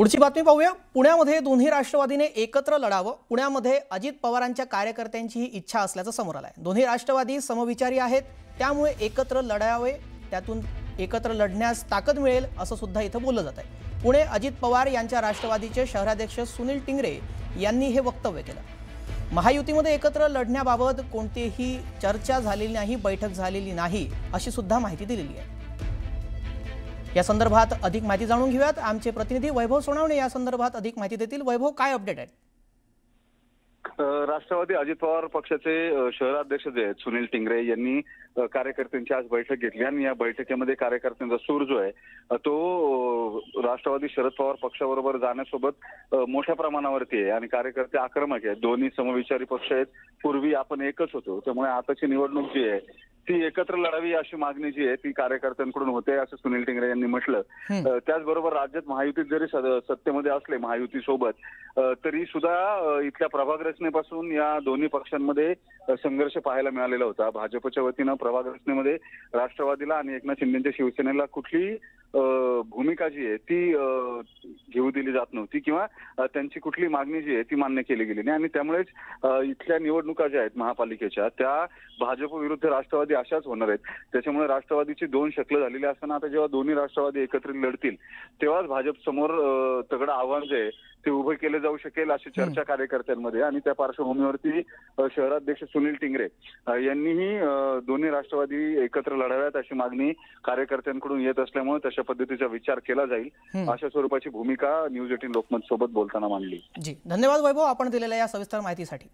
पुढची बातमी पाहूया। पुण्यामध्ये दोन्ही राष्ट्रवादीने एकत्र लढावं। पुण्यामध्ये अजित पवारांच्या कार्यकर्त्यांची इच्छा असल्याचं समोर आलंय। दोन्ही राष्ट्रवादी समविचारी आहेत, त्यामुळे एकत्र लढावे, त्यातून एकत्र लढण्यास ताकद मिळेल असं सुद्धा इथं बोललं जात आहे। पुणे अजित पवार यांच्या राष्ट्रवादीचे शहराध्यक्ष सुनील टिंगरे यांनी हे वक्तव्य केलं। महायुतीमध्ये एकत्र लढण्याबाबत कोणतीही चर्चा झालेली नाही, बैठक झालेली नाही अशी सुद्धा माहिती दिलेली आहे। या संदर्भात अधिक माहिती जाणून घेऊयात। आमचे प्रतिनिधी वैभव सोनावणे या संदर्भात अधिक माहिती देतील। वैभव, काय अपडेट आहे? राष्ट्रवादी अजित पवार पक्षाचे शहराध्यक्ष जे आहेत सुनील टिंगरे यांनी कार्यकर्त्यांची आज बैठक घेतली आणि या बैठकीमध्ये कार्यकर्त्यांचा सूर जो आहे तो राष्ट्रवादी शरद पवार पक्षाबरोबर जाण्यासोबत मोठ्या प्रमाणावरती आहे आणि कार्यकर्ते आक्रमक आहेत। दोन्ही समविचारी पक्ष आहेत। पूर्वी आपण एकच होतो, त्यामुळे आताची निवडणूक जी आहे ती एकत्र लढावी अशी मागणी जी आहे ती कार्यकर्त्यांकडून होते असं सुनील टिंगरे यांनी म्हटलं। त्याचबरोबर राज्यात महायुतीत जरी सत्तेमध्ये असले महायुती सोबत तरी सुद्धा इथल्या प्रभाग रचनेपासून या दोन्ही पक्षांमध्ये संघर्ष पाहायला मिळालेला होता। भाजपच्या वतीनं प्रभाग रचनेमध्ये राष्ट्रवादीला आणि एकनाथ शिंदेच्या शिवसेनेला कुठली भूमिका जी आहे ती घेऊ दिली जात नव्हती किंवा त्यांची कुठली मागणी जी आहे ती मान्य केली गेली नाही आणि त्यामुळेच इथल्या निवडणुका ज्या आहेत महापालिकेच्या त्या भाजप विरुद्ध राष्ट्रवादी अशाच होणार आहेत। त्याच्यामुळे राष्ट्रवादीची दोन शक्ल झालेली असताना आता जेव्हा दोन्ही राष्ट्रवादी एकत्रित लढतील तेव्हाच भाजप समोर तगडं आव्हान जे आहे ते उभे केले जाऊ शकेल अशी चर्चा कार्यकर्त्यांमध्ये आणि त्या पार्श्वभूमीवरती शहराध्यक्ष सुनील टिंगरे यांनीही दोन्ही राष्ट्रवादी एकत्र लढाव्यात अशी मागणी कार्यकर्त्यांकडून येत असल्यामुळे तशा पद्धतीचा विचार केला जाईल अशा स्वरूपाची भूमिका न्यूज 18 लोकमत सोबत बोलताना मांडली। जी, धन्यवाद वैभव, आपण दिलेल्या या सविस्तर माहितीसाठी।